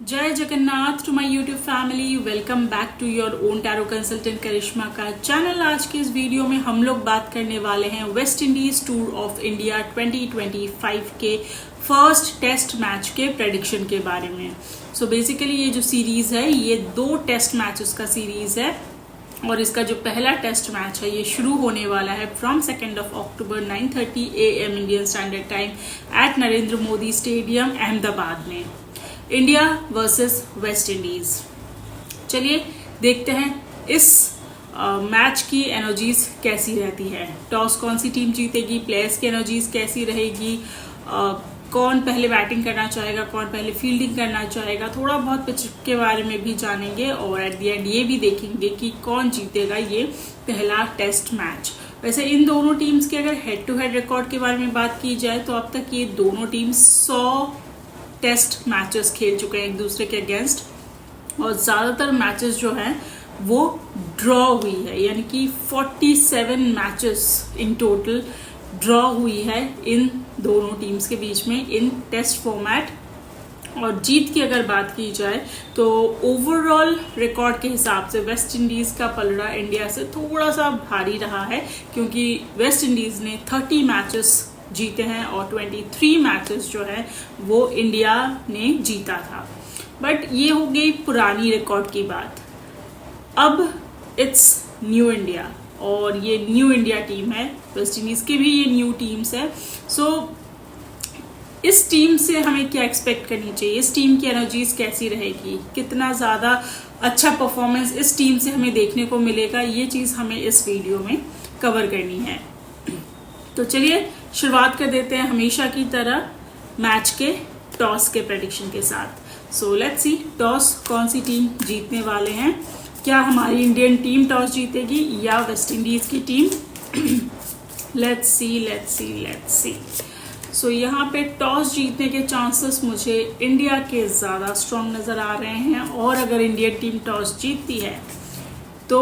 जय Jagannath to my YouTube family. Welcome back to your own tarot consultant Karishma का चैनल। आज के इस वीडियो में हम लोग बात करने वाले हैं West Indies tour of India 2025 के फर्स्ट टेस्ट मैच के प्रेडिक्शन के बारे में। सो बेसिकली ये जो सीरीज है ये 2 टेस्ट मैचेस का सीरीज है और इसका जो पहला टेस्ट मैच है ये शुरू होने वाला है from 2 October 9:30 AM Indian standard time at Narendra Modi stadium Ahmedabad में। India versus West Indies. चलिए देखते हैं इस मैच की एनर्जीज कैसी रहती है। टॉस कौन सी टीम जीतेगी, प्लेयर्स की एनर्जीज कैसी रहेगी, कौन पहले बैटिंग करना चाहेगा, कौन पहले फील्डिंग करना चाहेगा, थोड़ा बहुत पिच के बारे में भी जानेंगे और एट द एंड ये भी देखेंगे कि कौन जीतेगा ये पहला टेस्ट मैच। वैसे इन दोनों टीम्स के अगर हेड टू हेड रिकॉर्ड के बारे में बात की जाए तो अब तक ये दोनों टीम्स 100 टेस्ट मैचेस खेल चुके हैं एक दूसरे के अगेंस्ट और ज्यादातर मैचेस जो हैं वो ड्रॉ हुई है, यानी कि 47 मैचेस इन टोटल ड्रॉ हुई है इन दोनों टीम्स के बीच में इन टेस्ट फॉर्मेट। और जीत की अगर बात की जाए तो ओवरऑल रिकॉर्ड के हिसाब से वेस्ट इंडीज का पलड़ा इंडिया से थोड़ा सा भारी रहा है, क्योंकि वेस्ट इंडीज ने 30 मैचेस जीते हैं और 23 मैचेस जो है वो इंडिया ने जीता था। बट ये हो गई पुरानी रिकॉर्ड की बात। अब इट्स न्यू इंडिया और ये न्यू इंडिया टीम है। वेस्ट इंडीज की भी ये न्यू टीम्स है। सो इस टीम से हमें क्या एक्सपेक्ट करनी चाहिए, इस टीम की एनर्जीज कैसी रहेगी, कितना ज्यादा अच्छा परफॉर्मेंस इस टीम से हमें देखने को मिलेगा, ये चीज हमें इस वीडियो में कवर करनी है। तो चलिए शुरुआत कर देते हैं हमेशा की तरह मैच के टॉस के प्रेडिक्शन के साथ। सो लेट्स सी टॉस कौन सी टीम जीतने वाले हैं। क्या हमारी इंडियन टीम टॉस जीतेगी या वेस्ट इंडीज की टीम? Let's see. सो यहाँ पे टॉस जीतने के चांसेस मुझे इंडिया के ज्यादा स्ट्रांग नजर आ रहे हैं और अगर इंडियन टीम टॉस जीतती है तो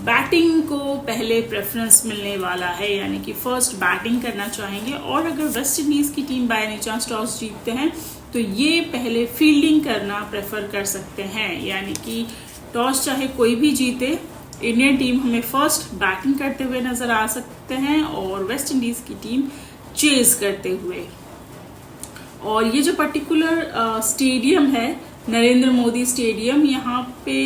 बैटिंग को पहले प्रेफरेंस मिलने वाला है, यानी कि फर्स्ट बैटिंग करना चाहेंगे। और अगर वेस्ट इंडीज की team by any chance toss जीतते हैं तो ये पहले फील्डिंग करना प्रेफर कर सकते हैं, यानी कि टॉस चाहे कोई भी जीते इंडियन टीम हमें फर्स्ट बैटिंग करते हुए नजर आ सकते हैं और वेस्ट इंडीज की टीम चेज करते हुए। और ये जो पर्टिकुलर स्टेडियम है नरेंद्र मोदी स्टेडियम, यहाँ पे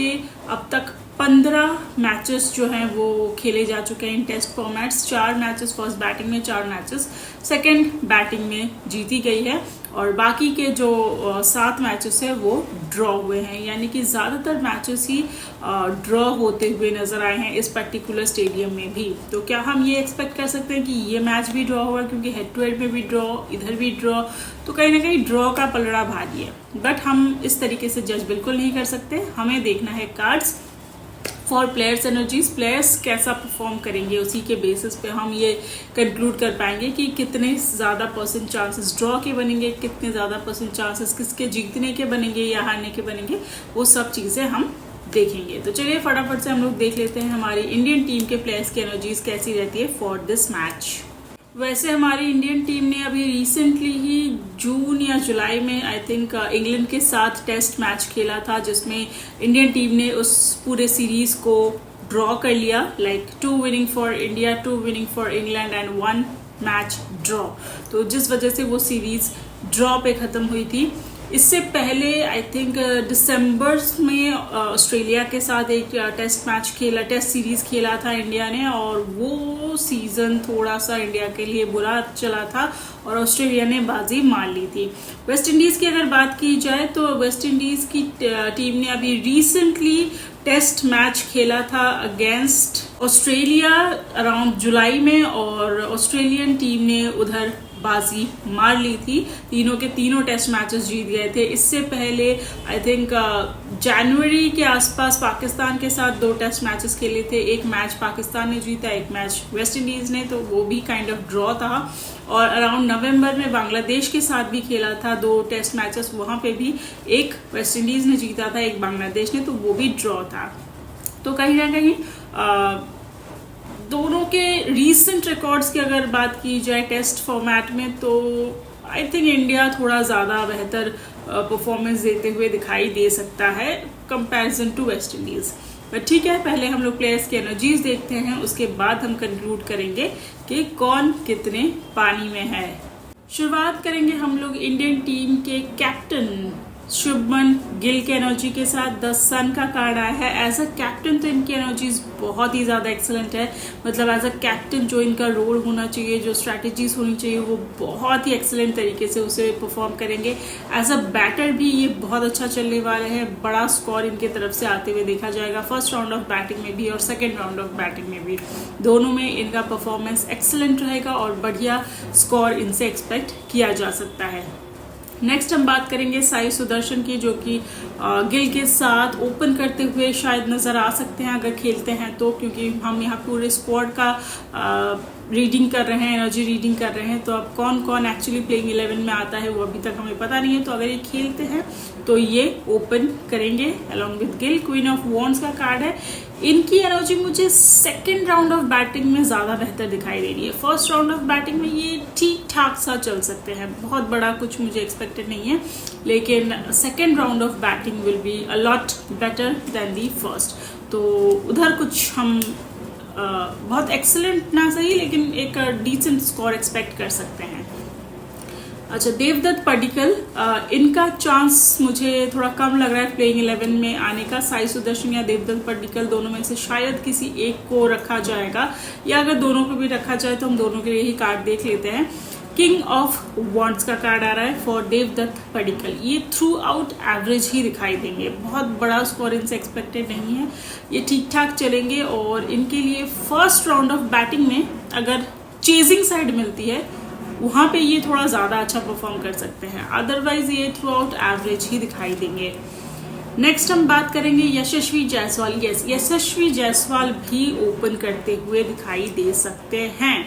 अब तक 15 मैचेस जो हैं वो खेले जा चुके हैं in test formats. 4 matches first batting में, 4 मैचेस सेकंड बैटिंग में जीती गई है और बाकी के जो 7 मैचेस है वो ड्रॉ हुए हैं, यानी कि ज्यादातर मैचेस ही ड्रॉ होते हुए नजर आए हैं इस पर्टिकुलर स्टेडियम में भी। तो क्या हम ये एक्सपेक्ट कर सकते हैं कि ये मैच भी ड्रॉ होगा, क्योंकि हेड टू हेड में भी ड्रॉ, इधर भी ड्रॉ, तो कहीं ना कहीं ड्रॉ का पलड़ा भारी है। बट हम इस तरीके से जज बिल्कुल नहीं कर सकते, हमें देखना है cards for players energies. Players कैसा परफॉर्म करेंगे उसी के बेसिस पे हम ये कंक्लूड कर पाएंगे कि कितने ज्यादा परसेंट चांसेस ड्रॉ के बनेंगे, कितने ज्यादा परसेंट चांसेस किसके जीतने के बनेंगे या हारने के बनेंगे, वो सब चीजें हम देखेंगे। तो चलिए फटाफट से हम लोग देख लेते हैं हमारी इंडियन टीम के प्लेयर्स की एनर्जीज कैसी रहती है फॉर दिस मैच। वैसे हमारी इंडियन टीम ने अभी रिसेंटली ही जून या जुलाई में आई थिंक इंग्लैंड के साथ टेस्ट मैच खेला था, जिसमें इंडियन टीम ने उस पूरे सीरीज को ड्रॉ कर लिया, like 2 winning for India, 2 winning for England and 1 match draw. तो जिस वजह से वो सीरीज ड्रॉ पे खत्म हुई थी। इससे पहले आई थिंक दिसंबर में ऑस्ट्रेलिया के साथ एक टेस्ट मैच खेला, टेस्ट सीरीज खेला था इंडिया ने, और वो सीजन थोड़ा सा इंडिया के लिए बुरा चला था और ऑस्ट्रेलिया ने बाजी मार ली थी। वेस्ट इंडीज की अगर बात की जाए तो वेस्ट इंडीज की टीम ने अभी रिसेंटली टेस्ट मैच खेला था अगेंस्ट ऑस्ट्रेलिया अराउंड जुलाई में और ऑस्ट्रेलियन टीम ने उधर बाजी मार ली थी, तीनों के तीनों टेस्ट मैचेस जीत गए थे। इससे पहले आई थिंक जनवरी के आसपास पाकिस्तान के साथ 2 टेस्ट मैचेस खेले थे, एक मैच पाकिस्तान ने जीता, एक मैच वेस्ट इंडीज ने, तो वो भी काइंड ऑफ ड्रॉ था। और अराउंड नवंबर में बांग्लादेश के साथ भी खेला था 2 टेस्ट मैचेस, वहां पे भी एक वेस्ट इंडीज ने जीता था, एक बांग्लादेश ने, तो वो भी ड्रॉ था। तो कहीं ना कहीं दोनों के रीसेंट रिकॉर्ड्स की अगर बात की जाए टेस्ट फॉर्मेट में तो आई थिंक इंडिया थोड़ा ज़्यादा बेहतर परफॉर्मेंस देते हुए दिखाई दे सकता है कंपैरिजन टू वेस्ट इंडीज। पर ठीक है, पहले हम लोग प्लेयर्स की एनर्जीज देखते हैं, उसके बाद हम कंक्लूड करेंगे कि कौन कितने पानी में है। शुरुआत करेंगे हम लोग इंडियन टीम के कैप्टन शुभमन गिल के एनर्जी के साथ। 10 सन का कार्ड आया है। एज अ कैप्टन तो इनकी एनर्जीज बहुत ही ज़्यादा एक्सेलेंट है। मतलब एज अ कैप्टन जो इनका रोल होना चाहिए, जो स्ट्रैटेजीज होनी चाहिए, वो बहुत ही एक्सेलेंट तरीके से उसे परफॉर्म करेंगे। एज अ बैटर भी ये बहुत अच्छा चलने वाले हैं। बड़ा स्कोर इनके तरफ से आते हुए देखा जाएगा, फर्स्ट राउंड ऑफ बैटिंग में भी और सेकेंड राउंड ऑफ बैटिंग में भी। दोनों में इनका परफॉर्मेंस एक्सेलेंट रहेगा और बढ़िया स्कोर इनसे एक्सपेक्ट किया जा सकता है। नेक्स्ट हम बात करेंगे साई सुदर्शन की, जो कि गिल के साथ ओपन करते हुए शायद नज़र आ सकते हैं अगर खेलते हैं तो, क्योंकि हम यहाँ पूरे स्क्वाड का रीडिंग कर रहे हैं, एनर्जी रीडिंग कर रहे हैं। तो अब कौन कौन एक्चुअली प्लेइंग 11 में आता है वो अभी तक हमें पता नहीं है। तो अगर ये खेलते हैं तो ये ओपन करेंगे along with Gill. Queen of wands का कार्ड है। इनकी एनर्जी मुझे सेकेंड राउंड ऑफ बैटिंग में ज़्यादा बेहतर दिखाई दे रही है। फर्स्ट राउंड ऑफ बैटिंग में ये ठीक ठाक सा चल सकते हैं, बहुत बड़ा कुछ मुझे एक्सपेक्टेड नहीं है, लेकिन second round of batting will be a lot better than the first. तो उधर कुछ हम बहुत एक्सेलेंट ना सही, लेकिन एक डिसेंट स्कोर एक्सपेक्ट कर सकते हैं। अच्छा, देवदत्त पडिक्कल, इनका चांस मुझे थोड़ा कम लग रहा है प्लेइंग 11 में आने का। साई सुदर्शन या देवदत्त पडिक्कल दोनों में से शायद किसी एक को रखा जाएगा, या अगर दोनों को भी रखा जाए तो हम दोनों के लिए ही कार्ड देख लेते हैं। किंग ऑफ वॉन्ड्स का कार्ड आ रहा है फॉर देवदत्त पडिक्कल। ये थ्रू आउट एवरेज ही दिखाई देंगे, बहुत बड़ा स्कोर इनसे एक्सपेक्टेड नहीं है। ये ठीक ठाक चलेंगे और इनके लिए फर्स्ट राउंड ऑफ बैटिंग में अगर चेजिंग साइड मिलती है वहां पे ये थोड़ा ज्यादा अच्छा परफॉर्म कर सकते हैं, अदरवाइज ये थ्रू आउट एवरेज ही दिखाई देंगे। नेक्स्ट हम बात करेंगे यशस्वी जायसवाल। यस, यशस्वी जायसवाल भी ओपन करते हुए दिखाई दे सकते हैं,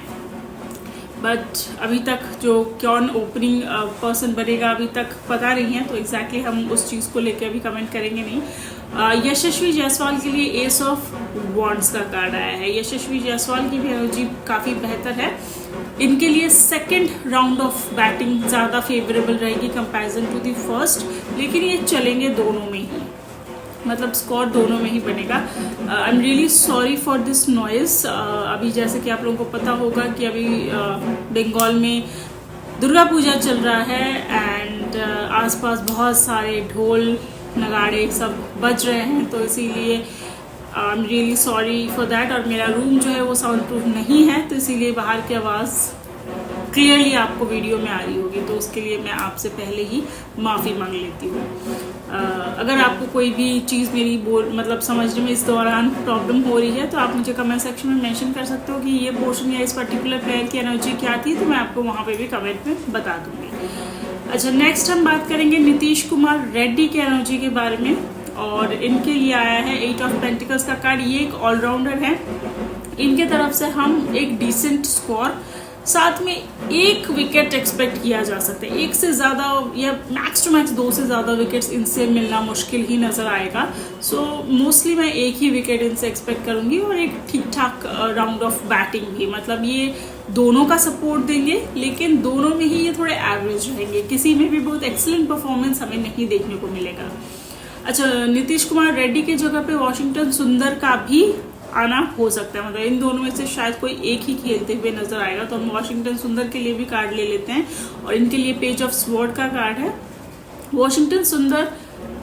बट अभी तक जो कौन ओपनिंग पर्सन बनेगा अभी तक पता नहीं है, तो एग्जैक्टली हम उस चीज़ को लेकर अभी कमेंट करेंगे नहीं। यशस्वी जायसवाल के लिए एस ऑफ वॉन्ड्स का कार्ड आया है। यशस्वी जायसवाल की भी एनर्जी काफ़ी बेहतर है। इनके लिए सेकेंड राउंड ऑफ बैटिंग ज़्यादा फेवरेबल रहेगी कंपैरिजन टू दी फर्स्ट, लेकिन ये चलेंगे दोनों में ही, मतलब स्कोर दोनों में ही बनेगा। I am really sorry for this noise. अभी जैसे कि आप लोगों को पता होगा कि अभी बंगाल में दुर्गा पूजा चल रहा है एंड आसपास बहुत सारे ढोल नगाड़े सब बज रहे हैं, तो इसीलिए I am really sorry for that. और मेरा रूम जो है वो साउंड प्रूफ नहीं है, तो इसीलिए बाहर की आवाज़ क्लियरली आपको वीडियो में आ रही होगी, तो उसके लिए मैं आपसे पहले ही माफ़ी मांग लेती हूँ। अगर आपको कोई भी चीज़ मेरी मतलब समझने में इस दौरान प्रॉब्लम हो रही है तो आप मुझे कमेंट सेक्शन में मेंशन कर सकते हो कि ये पोर्शन या इस पर्टिकुलर प्लेयर की एनर्जी क्या थी, तो मैं आपको वहाँ पे भी कमेंट में बता दूँगी। अच्छा, नेक्स्ट हम बात करेंगे नीतीश कुमार रेड्डी के एनर्जी के बारे में, और इनके लिए आया है 8 ऑफ पेंटिकल्स का कार्ड। ये एक ऑलराउंडर है, इनके तरफ से हम एक डिसेंट स्कोर साथ में 1 विकेट एक्सपेक्ट किया जा सकता है। 1 से ज़्यादा या मैक्स टू मैक्स 2 से ज़्यादा विकेट्स इनसे मिलना मुश्किल ही नज़र आएगा। सो मोस्टली मैं 1 ही विकेट इनसे एक्सपेक्ट करूँगी और एक ठीक ठाक राउंड ऑफ बैटिंग भी। मतलब ये दोनों का सपोर्ट देंगे, लेकिन दोनों में ही ये थोड़े एवरेज रहेंगे, किसी में भी बहुत एक्सीलेंट परफॉर्मेंस हमें नहीं देखने को मिलेगा। अच्छा, नीतीश कुमार रेड्डी की जगह पे वॉशिंगटन सुंदर का भी आना हो सकता है, मतलब इन दोनों में से शायद कोई एक ही खेलते हुए नजर आएगा, तो हम वॉशिंगटन सुंदर के लिए भी कार्ड ले लेते हैं। और इनके लिए पेज ऑफ स्वॉर्ड का कार्ड है। वॉशिंगटन सुंदर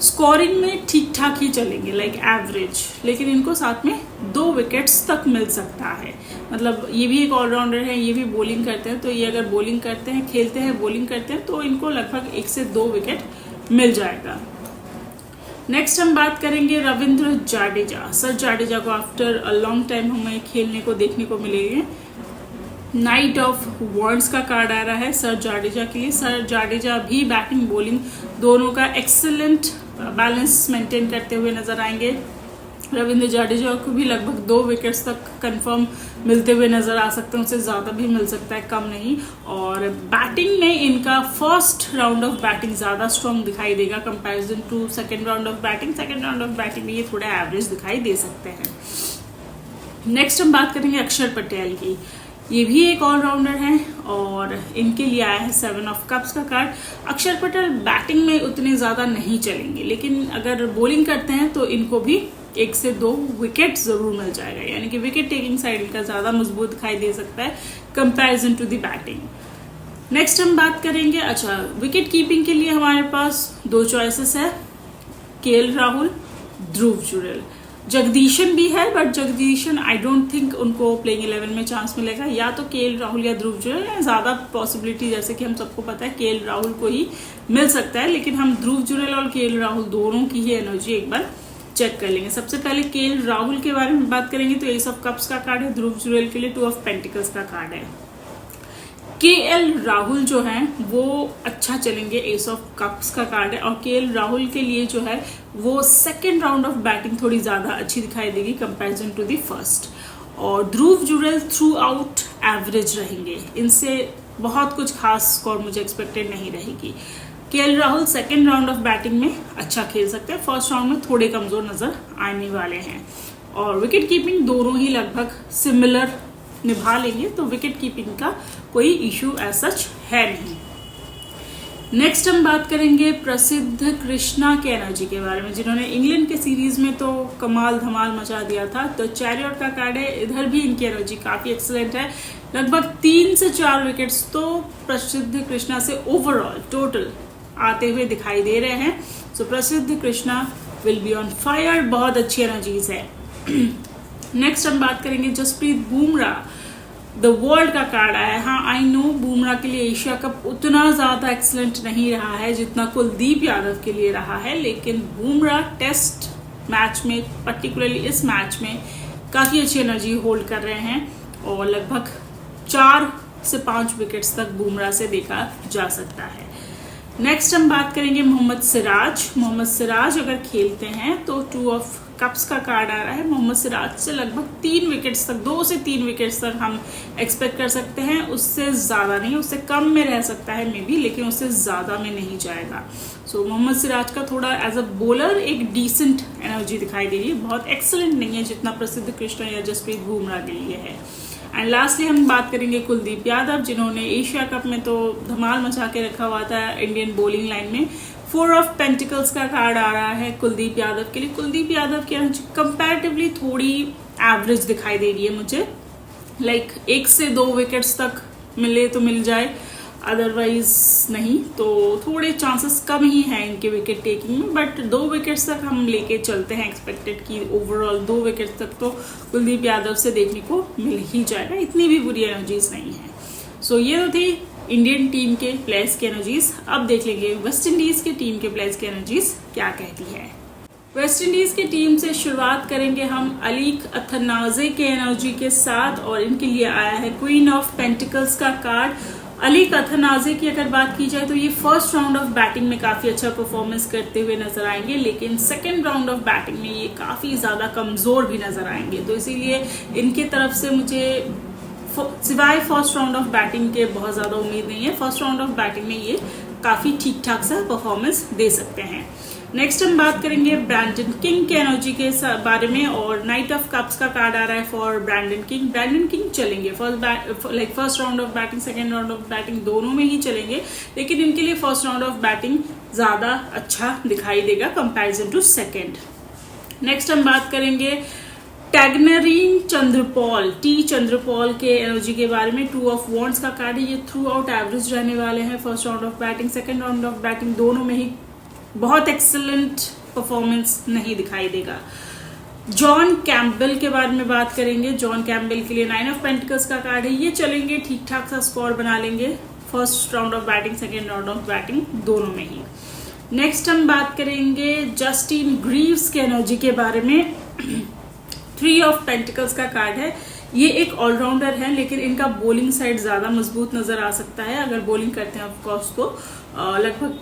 स्कोरिंग में ठीक ठाक ही चलेंगे, लाइक एवरेज, लेकिन इनको साथ में 2 विकेट्स तक मिल सकता है। मतलब ये भी एक ऑलराउंडर है, ये भी बॉलिंग करते हैं, तो ये अगर बॉलिंग करते हैं, खेलते हैं, बॉलिंग करते हैं, तो इनको लगभग 1 से 2 विकेट मिल जाएगा। नेक्स्ट हम बात करेंगे रविंद्र जाडेजा। सर जाडेजा को आफ्टर अ लॉन्ग टाइम हमें खेलने को देखने को मिलेंगे। नाइट ऑफ वॉन्ड्स का कार्ड आ रहा है सर जाडेजा के लिए। सर जाडेजा भी बैटिंग बॉलिंग दोनों का एक्सेलेंट बैलेंस मेंटेन करते हुए नजर आएंगे। रविंद्र जाडेजा को भी लगभग 2 विकेट्स तक कंफर्म मिलते हुए नजर आ सकते हैं, उससे ज़्यादा भी मिल सकता है, कम नहीं। और बैटिंग में इनका फर्स्ट राउंड ऑफ बैटिंग ज़्यादा स्ट्रॉन्ग दिखाई देगा comparison to second round of batting. Second round of batting में ये थोड़ा एवरेज दिखाई दे सकते हैं। नेक्स्ट हम बात करेंगे अक्षर पटेल की। ये भी एक ऑलराउंडर हैं और इनके लिए आया है 7 ऑफ कप्स का कार्ड। अक्षर पटेल बैटिंग में उतने ज़्यादा नहीं चलेंगे, लेकिन अगर बॉलिंग करते हैं तो इनको भी 1 से 2 विकेट जरूर मिल जाएगा, यानी कि विकेट टेकिंग साइड इनका ज़्यादा मजबूत दिखाई दे सकता है comparison to the batting. Next हम बात करेंगे, अच्छा विकेट कीपिंग के लिए हमारे पास 2 चॉइसेस है, केएल राहुल, ध्रुव जुरेल। जगदीशन भी है, but Jagadeesan I don't think उनको प्लेइंग 11 में चांस मिलेगा। या तो केएल राहुल या ध्रुव जुरेल, ज्यादा पॉसिबिलिटी जैसे कि हम सबको पता है केएल राहुल को ही मिल सकता है, लेकिन हम ध्रुव जुरेल और केएल राहुल दोनों की ही एनर्जी एक बार चेक कर लेंगे। सबसे पहले केएल राहुल के बारे में बात करेंगे तो एस ऑफ कप्स का कार्ड है, ध्रुव जुरेल के लिए 2 ऑफ पेंटिकल्स का कार्ड है। केएल राहुल जो है वो अच्छा चलेंगे, एस ऑफ कप्स का कार्ड है, और केएल राहुल के लिए जो है वो सेकेंड राउंड ऑफ बैटिंग थोड़ी ज्यादा अच्छी दिखाई देगी कंपैरिजन टू दी फर्स्ट। और Dhruv Jurel throughout average रहेंगे, इनसे बहुत कुछ खास स्कोर मुझे एक्सपेक्टेड नहीं रहेगी। KL Rahul second round of batting में अच्छा खेल सकते हैं, फर्स्ट राउंड में थोड़े कमजोर नजर आने वाले हैं। और विकेट कीपिंग दोनों ही लगभग सिमिलर निभा लेंगे, तो विकेट कीपिंग का कोई इशू एज सच है नहीं। नेक्स्ट हम बात करेंगे प्रसिद्ध कृष्णा के एनर्जी के बारे में, जिन्होंने इंग्लैंड के सीरीज में तो कमाल धमाल मचा दिया था। तो चैरियट का कार्ड है, इधर भी इनकी एनर्जी काफी एक्सीलेंट है, लगभग 3 से 4 विकेट्स तो प्रसिद्ध कृष्णा से ओवरऑल टोटल आते हुए दिखाई दे रहे हैं। सो प्रसिद्ध Krishna will be on fire, बहुत अच्छी एनर्जीज है। नेक्स्ट हम बात करेंगे जसप्रीत बुमराह, द वर्ल्ड का कार्ड आया है। हाँ आई नो बुमराह के लिए एशिया कप उतना ज्यादा एक्सीलेंट नहीं रहा है जितना कुलदीप यादव के लिए रहा है, लेकिन बुमराह टेस्ट मैच में, पर्टिकुलरली इस मैच में काफी अच्छी एनर्जी होल्ड कर रहे हैं और लगभग 4 से 5 विकेट्स तक बुमराह से देखा जा सकता है। नेक्स्ट हम बात करेंगे मोहम्मद सिराज। मोहम्मद सिराज अगर खेलते हैं तो 2 ऑफ कप्स का कार्ड आ रहा है। मोहम्मद सिराज से लगभग 3 विकेट्स तक, 2 से 3 विकेट्स तक हम एक्सपेक्ट कर सकते हैं, उससे ज्यादा नहीं, उससे कम में रह सकता है मे बी, लेकिन उससे ज्यादा में नहीं जाएगा। सो मोहम्मद सिराज का थोड़ा एज अ बॉलर एक डिसेंट एनर्जी दिखाई दे रही है, बहुत एक्सीलेंट नहीं है जितना प्रसिद्ध कृष्णा या जसप्रीत बुमराह के लिए है। एंड लास्टली हम बात करेंगे कुलदीप यादव, जिन्होंने एशिया कप में तो धमाल मचा के रखा हुआ था इंडियन बॉलिंग लाइन में। 4 ऑफ पेंटिकल्स का कार्ड आ रहा है कुलदीप यादव के लिए। कुलदीप यादव की एनर्जी कंपैरेटिवली थोड़ी एवरेज दिखाई दे रही है मुझे, लाइक 1 से 2 विकेट्स तक मिले तो मिल जाए, अदरवाइज नहीं, तो थोड़े चांसेस कम ही हैं इनके विकेट टेकिंग में, बट 2 विकेट्स तक हम लेके चलते हैं एक्सपेक्टेड की ओवरऑल 2 विकेट्स तक तो कुलदीप यादव से देखने को मिल ही जाएगा, इतनी भी बुरी एनर्जीज नहीं है। सो ये तो थी इंडियन टीम के प्लेयर्स की एनर्जीज। अब देख लेंगे वेस्ट इंडीज के टीम के प्लेयर्स की एनर्जीज क्या कहती है। वेस्ट इंडीज की टीम से शुरुआत करेंगे हम अलीक अथनाजे के एनर्जी के साथ, और इनके लिए आया है क्वीन ऑफ पेंटिकल्स का कार्ड। अलीक अथनाजे की अगर बात की जाए तो ये फर्स्ट राउंड ऑफ बैटिंग में काफी अच्छा परफॉर्मेंस करते हुए नजर आएंगे, लेकिन सेकंड राउंड ऑफ बैटिंग में ये काफी ज्यादा कमजोर भी नजर आएंगे, तो इसीलिए इनके तरफ से मुझे सिवाय फर्स्ट राउंड ऑफ बैटिंग के बहुत ज्यादा उम्मीद नहीं है। फर्स्ट राउंड ऑफ बैटिंग में ये काफी ठीक ठाक सा परफॉर्मेंस दे सकते हैं। नेक्स्ट हम बात करेंगे ब्रैंडन किंग के एनर्जी के बारे में, और नाइट ऑफ कप्स का कार्ड आ रहा है for Brandon King. Brandon King चलेंगे first round of batting, second round of batting दोनों में ही चलेंगे, लेकिन इनके लिए फर्स्ट राउंड ऑफ बैटिंग ज्यादा अच्छा दिखाई देगा कंपैरिजन टू सेकेंड। नेक्स्ट हम बात करेंगे टैग्नरीन चंद्रपॉल, टी चंद्रपॉल के एनर्जी के बारे में। 2 ऑफ वॉन्ड्स का कार्ड है, ये थ्रू आउट एवरेज रहने वाले हैं। First round of batting, second round of batting दोनों में ही बहुत एक्सीलेंट परफॉर्मेंस नहीं दिखाई देगा। जॉन कैम्पबेल के बारे में बात करेंगे। जॉन कैम्पबेल के लिए 9 ऑफ पेंटिकल्स का कार्ड है, ये चलेंगे, ठीक ठाक सा स्कोर बना लेंगे first round of batting, second round of batting दोनों में ही। नेक्स्ट हम बात करेंगे जस्टिन ग्रीव्स के एनर्जी के बारे में। 3 ऑफ पेंटिकल्स का कार्ड है, ये एक ऑलराउंडर है, लेकिन इनका बॉलिंग साइड ज्यादा मजबूत नजर आ सकता है। अगर बॉलिंग करते हैं ऑफकोर्स तो लगभग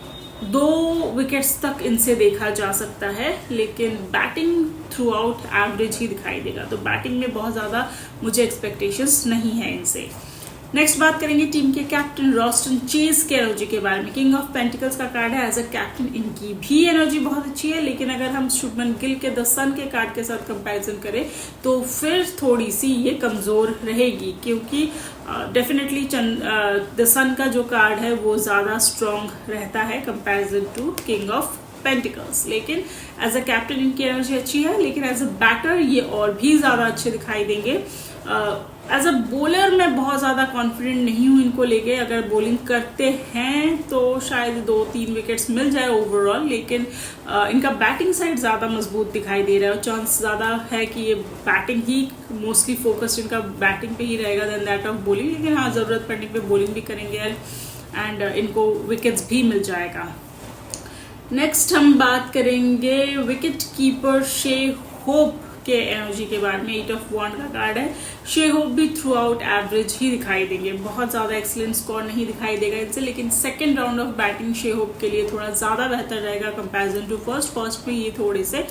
2 विकेट्स तक इनसे देखा जा सकता है, लेकिन बैटिंग थ्रू आउट एवरेज ही दिखाई देगा, तो बैटिंग में बहुत ज्यादा मुझे एक्सपेक्टेशंस नहीं है इनसे। नेक्स्ट बात करेंगे टीम के कैप्टन रॉस्टन चेज के एनर्जी के बारे में। किंग ऑफ पेंटिकल्स का कार्ड है, एज अ कैप्टन इनकी भी एनर्जी बहुत अच्छी है, लेकिन अगर हम शुभमन गिल के द सन के कार्ड के साथ कंपैरिजन करें तो फिर थोड़ी सी ये कमजोर रहेगी, क्योंकि डेफिनेटली द सन का जो कार्ड है वो ज़्यादा स्ट्रॉन्ग रहता है comparison to king of pentacles. लेकिन एज अ कैप्टन इनकी एनर्जी अच्छी है, लेकिन एज अ बैटर ये और भी ज़्यादा अच्छे दिखाई देंगे। एज अ बॉलर मैं बहुत ज़्यादा कॉन्फिडेंट नहीं हूँ इनको लेके। अगर बॉलिंग करते हैं तो शायद 2-3 विकेट्स मिल जाए ओवरऑल, लेकिन इनका बैटिंग साइड ज़्यादा मजबूत दिखाई दे रहा है और चांस ज़्यादा है कि ये बैटिंग ही मोस्टली फोकस्ड इनका बैटिंग पे ही रहेगा देन दैट ऑफ बॉलिंग। लेकिन हाँ, ज़रूरत पड़ने पे बॉलिंग भी करेंगे एंड इनको विकेट्स भी मिल जाएगा। नेक्स्ट हम बात करेंगे विकेट कीपर शे होप के एनर्जी के बारे में। 8 ऑफ वॉन्ड का कार्ड है। शे होप भी थ्रू आउट एवरेज ही दिखाई देंगे, बहुत ज़्यादा एक्सीलेंट स्कोर नहीं दिखाई देगा इनसे, लेकिन सेकंड राउंड ऑफ बैटिंग शे होप के लिए थोड़ा ज़्यादा बेहतर रहेगा कंपैरिजन टू फर्स्ट में ये थोड़े से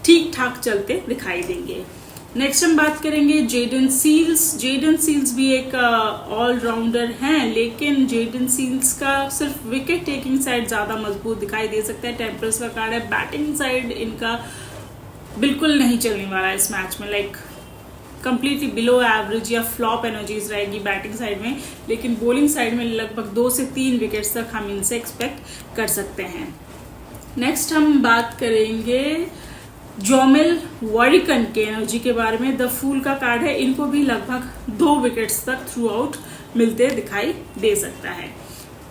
ठीक ठाक चलते दिखाई देंगे। नेक्स्ट हम बात करेंगे जेडन सील्स। जेडन सील्स भी एक ऑलराउंडर हैं, लेकिन जेडन सील्स का सिर्फ विकेट टेकिंग साइड ज़्यादा मजबूत दिखाई दे सकता है। टेम्परस का कार्ड है। बैटिंग साइड इनका बिल्कुल नहीं चलने वाला है इस मैच में, लाइक कंप्लीटली बिलो एवरेज या फ्लॉप एनर्जीज रहेगी बैटिंग साइड में, लेकिन बॉलिंग साइड में लगभग 2 से 3 विकेट्स तक हम इनसे एक्सपेक्ट कर सकते हैं। नेक्स्ट हम बात करेंगे जोमेल वॉरिकन के एनर्जी के बारे में। द फूल का कार्ड है। इनको भी लगभग 2 विकेट्स तक थ्रू आउट मिलते दिखाई दे सकता है।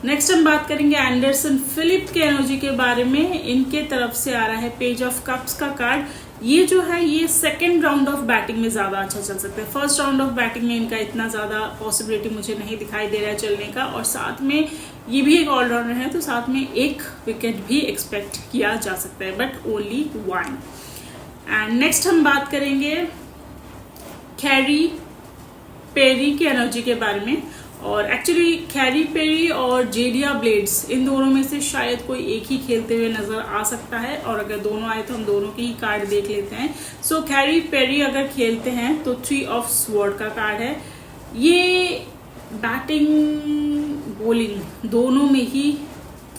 नेक्स्ट हम बात करेंगे एंडरसन फिलिप के एनर्जी के बारे में। इनके तरफ से आ रहा है पेज ऑफ कप्स का कार्ड। ये जो है ये सेकंड राउंड ऑफ बैटिंग में ज़्यादा अच्छा चल सकता है। फर्स्ट राउंड ऑफ बैटिंग में इनका इतना ज़्यादा पॉसिबिलिटी मुझे नहीं दिखाई दे रहा है चलने का, और साथ में ये भी एक ऑलराउंडर है तो साथ में 1 विकेट भी एक्सपेक्ट किया जा सकता है, बट ओनली 1। एंड नेक्स्ट हम बात करेंगे कैरी पेरी की एनर्जी के बारे में। और एक्चुअली कैरी पेरी और जेडिया ब्लेड्स, इन दोनों में से शायद कोई एक ही खेलते हुए नजर आ सकता है, और अगर दोनों आए तो हम दोनों के ही कार्ड देख लेते हैं। सो कैरी पेरी अगर खेलते हैं तो 3 ऑफ स्वॉर्ड का कार्ड है। ये बैटिंग बॉलिंग दोनों में ही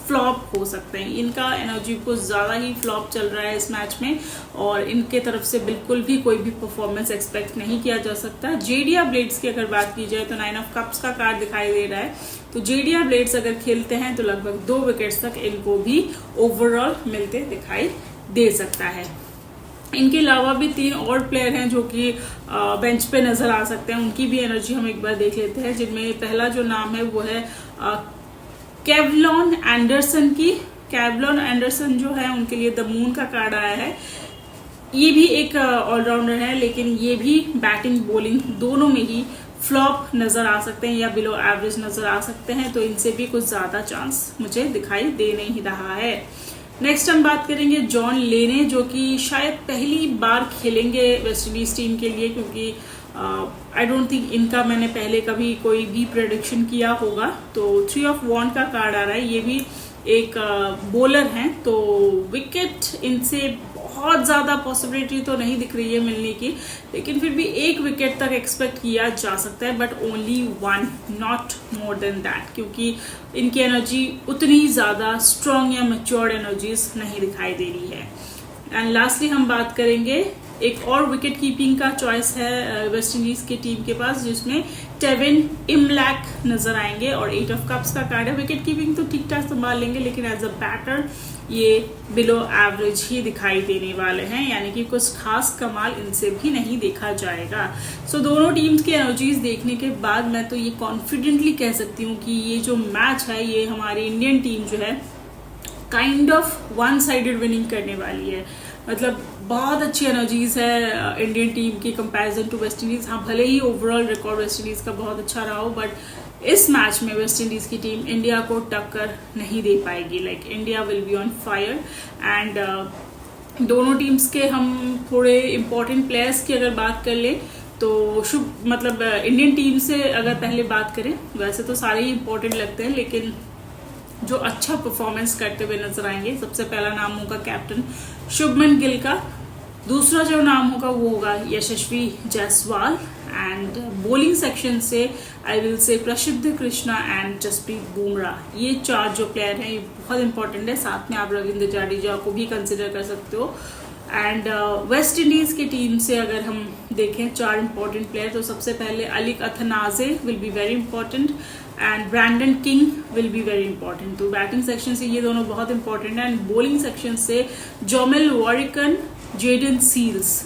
फ्लॉप हो सकते हैं। इनका एनर्जी कुछ ज़्यादा ही फ्लॉप चल रहा है इस मैच में, और इनके तरफ से बिल्कुल भी कोई भी परफॉर्मेंस एक्सपेक्ट नहीं किया जा सकता। जेडिया ब्लेड्स की अगर बात की जाए तो 9 ऑफ कप्स का कार्ड दिखाई दे रहा है। तो जेडिया ब्लेड्स अगर खेलते हैं तो लगभग 2 विकेट्स तक इनको भी ओवरऑल मिलते दिखाई दे सकता है। इनके अलावा भी 3 और प्लेयर हैं जो कि बेंच पे नजर आ सकते हैं। उनकी भी एनर्जी हम एक बार देख लेते हैं, जिनमें पहला जो नाम है वो है केवलॉन एंडरसन की। केवलॉन एंडरसन जो है उनके लिए द मून का कार्ड आया है। ये भी एक ऑलराउंडर है, लेकिन ये भी बैटिंग बॉलिंग दोनों में ही फ्लॉप नजर आ सकते हैं या बिलो एवरेज नजर आ सकते हैं, तो इनसे भी कुछ ज्यादा चांस मुझे दिखाई दे नहीं रहा है। नेक्स्ट हम बात करेंगे जॉन लेने, जो कि शायद पहली बार खेलेंगे वेस्ट इंडीज टीम के लिए, क्योंकि आई डोंट थिंक इनका मैंने पहले कभी कोई भी प्रेडिक्शन किया होगा। तो 3 ऑफ वॉन्ड का कार्ड आ रहा है। ये भी एक बॉलर हैं, तो विकेट इनसे बहुत ज़्यादा पॉसिबिलिटी तो नहीं दिख रही है मिलने की, लेकिन फिर भी 1 विकेट तक एक्सपेक्ट किया जा सकता है, but only 1, not more than that, क्योंकि इनकी एनर्जी उतनी ज़्यादा स्ट्रॉन्ग या मैच्योर्ड एनर्जीज नहीं दिखाई दे रही है। एंड लास्टली हम बात करेंगे एक और विकेट कीपिंग का चॉइस है वेस्ट इंडीज की टीम के पास, जिसमें टेविन इमलैक नजर आएंगे और 8 ऑफ कप्स का कार्ड है। विकेट कीपिंग तो ठीक ठाक संभाल लेंगे, लेकिन एज अ बैटर ये बिलो एवरेज ही दिखाई देने वाले हैं, यानी कि कुछ खास कमाल इनसे भी नहीं देखा जाएगा। सो दोनों टीम्स की एनर्जीज देखने के बाद मैं तो ये कॉन्फिडेंटली कह सकती हूँ कि ये जो मैच है ये हमारी इंडियन टीम जो है काइंड ऑफ 1 साइडेड विनिंग करने वाली है। मतलब बहुत अच्छी एनर्जीज है इंडियन टीम की कंपैरिजन टू वेस्ट इंडीज। हाँ, भले ही ओवरऑल रिकॉर्ड वेस्ट इंडीज का बहुत अच्छा रहा हो, बट इस मैच में वेस्ट इंडीज की टीम इंडिया को टक्कर नहीं दे पाएगी। Like India will be on fire. And दोनों टीम्स के हम थोड़े इंपॉर्टेंट प्लेयर्स की अगर बात कर ले तो मतलब इंडियन टीम से अगर पहले बात करें, वैसे तो सारे ही इंपॉर्टेंट लगते हैं, लेकिन जो अच्छा परफॉर्मेंस करते हुए नजर आएंगे, सबसे पहला नाम होगा कैप्टन शुभमन गिल का। दूसरा जो नाम होगा वो होगा यशस्वी जायसवाल। एंड बॉलिंग सेक्शन से आई विल से प्रसिद्ध कृष्णा एंड जसप्रीत बुमराह। ये 4 जो प्लेयर हैं ये बहुत इंपॉर्टेंट है। साथ में आप रविंद्र जडेजा को भी कंसिडर कर सकते हो। एंड वेस्ट इंडीज की टीम से अगर हम देखें 4 इंपॉर्टेंट प्लेयर, तो सबसे पहले Alick Athanaze will be very important and Brandon King will be very important. तो बैटिंग सेक्शन से ये दोनों बहुत इंपॉर्टेंट है, एंड बॉलिंग सेक्शन से Jomel Warrican, Jayden Seales,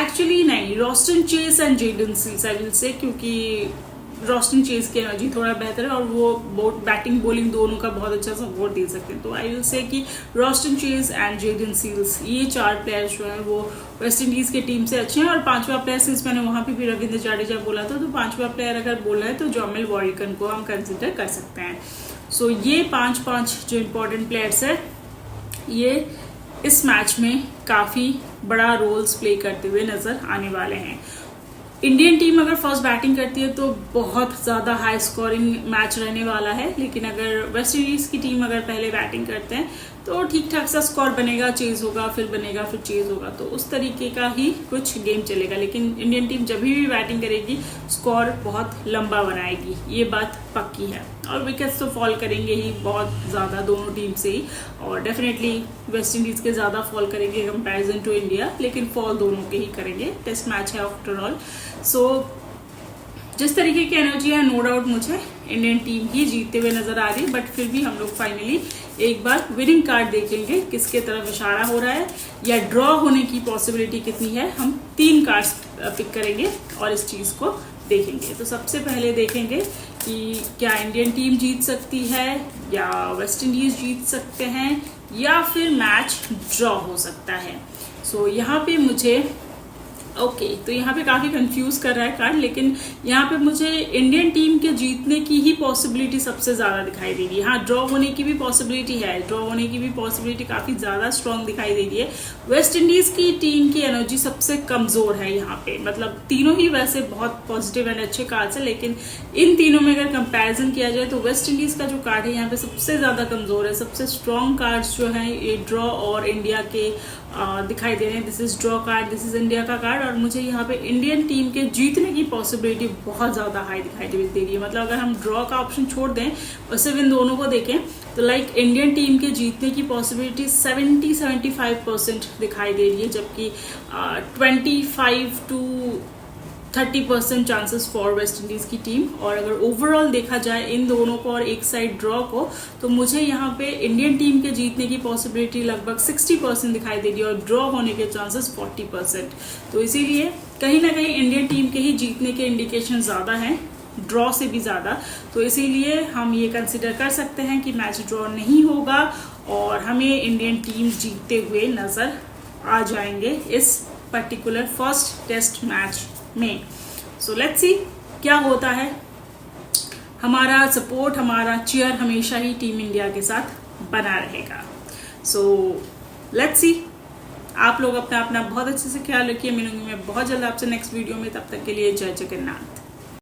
actually नहीं, Roston Chase and Jayden Seales I will say, क्योंकि Roston Chase की एनर्जी थोड़ा बेहतर है और वो बैटिंग बॉलिंग दोनों का बहुत अच्छा सपोर्ट दे सकते हैं। तो आई विल से कि Roston Chase and Jayden seals, ये 4 प्लेयर्स जो है वो वेस्ट इंडीज की टीम से अच्छे हैं। और 5वां प्लेयर, सिंस मैंने वहां पे भी रविंद्र जाडेजा बोला था, तो 5वां प्लेयर अगर बोला है तो जोमेल वॉरिकन को हम कंसिडर कर सकते हैं। सो ये 5 जो इंपॉर्टेंट प्लेयर्स है, ये इस मैच में काफी बड़ा रोल्स प्ले करते हुए नजर आने वाले हैं। इंडियन टीम अगर फर्स्ट बैटिंग करती है तो बहुत ज्यादा हाई स्कोरिंग मैच रहने वाला है, लेकिन अगर वेस्ट इंडीज की टीम अगर पहले बैटिंग करते हैं तो ठीक ठाक सा स्कोर बनेगा, चेज होगा, फिर बनेगा, फिर चेज होगा, तो उस तरीके का ही कुछ गेम चलेगा। लेकिन इंडियन टीम जब भी बैटिंग करेगी स्कोर बहुत लंबा बनाएगी, ये बात पक्की है। और विकेट्स तो फॉल करेंगे ही बहुत ज़्यादा दोनों टीम से ही, और डेफिनेटली वेस्ट इंडीज़ के ज़्यादा फॉल करेंगे कंपैरिजन टू इंडिया, लेकिन फॉल दोनों के ही करेंगे, टेस्ट मैच है आफ्टर ऑल। सो जिस तरीके की एनर्जी है, नो डाउट मुझे इंडियन टीम ही जीतते हुए नजर आ रही है, बट फिर भी हम लोग फाइनली एक बार विनिंग कार्ड देखेंगे, किसके तरफ इशारा हो रहा है या ड्रॉ होने की पॉसिबिलिटी कितनी है। हम 3 कार्ड्स पिक करेंगे और इस चीज को देखेंगे। तो सबसे पहले देखेंगे कि क्या इंडियन टीम जीत सकती है या वेस्ट इंडीज जीत सकते हैं या फिर मैच ड्रॉ हो सकता है। सो यहाँ पे मुझे तो यहाँ पे काफी कंफ्यूज कर रहा है कार्ड, लेकिन यहाँ पे मुझे इंडियन टीम के जीतने की ही पॉसिबिलिटी सबसे ज्यादा दिखाई दे रही है। हाँ, ड्रॉ होने की भी पॉसिबिलिटी है, ड्रॉ होने की भी पॉसिबिलिटी काफी ज्यादा स्ट्रांग दिखाई दे रही है। वेस्ट इंडीज की टीम की एनर्जी सबसे कमजोर है यहाँ पे, मतलब तीनों ही वैसे बहुत पॉजिटिव एंड अच्छे कार्ड्स है, लेकिन इन तीनों में अगर कंपेरिजन किया जाए तो वेस्ट इंडीज का जो कार्ड है यहाँ पे सबसे ज्यादा कमजोर है। सबसे स्ट्रॉन्ग कार्ड्स जो है ये ड्रॉ और इंडिया के दिखाई दे रहे हैं। This is draw card, this is India का कार्ड, और मुझे यहाँ पे इंडियन टीम के जीतने की पॉसिबिलिटी बहुत ज्यादा हाई दिखाई दे रही है। मतलब अगर हम ड्रॉ का ऑप्शन छोड़ दें और सिर्फ इन दोनों को देखें तो लाइक इंडियन टीम के जीतने की पॉसिबिलिटी 70-75% दिखाई दे रही है, जबकि 25 to 30% chances for waste Indies की टीम। और अगर ओवरऑल देखा जाए इन दोनों को और एक साइड ड्रॉ को, तो मुझे यहाँ पे इंडियन टीम के जीतने की पॉसिबिलिटी लगभग 60% दिखाई दे रही है और ड्रॉ होने के चांसेस 40%। तो इसीलिए कहीं ना कहीं इंडियन टीम के ही जीतने के इंडिकेशन ज्यादा हैं, ड्रॉ से भी ज्यादा। तो इसीलिए हम ये कंसिडर कर सकते हैं कि मैच ड्रॉ नहीं होगा और हमें इंडियन टीम जीतते हुए नजर आ जाएंगे इस पर्टिकुलर फर्स्ट टेस्ट मैच में। सो लेट्स सी क्या होता है। हमारा सपोर्ट, हमारा चीयर हमेशा ही टीम इंडिया के साथ बना रहेगा। So let's see. आप लोग अपना बहुत अच्छे से ख्याल रखिए। मिलूंगी मैं बहुत जल्द आपसे नेक्स्ट वीडियो में, तब तक के लिए जय जगन्नाथ।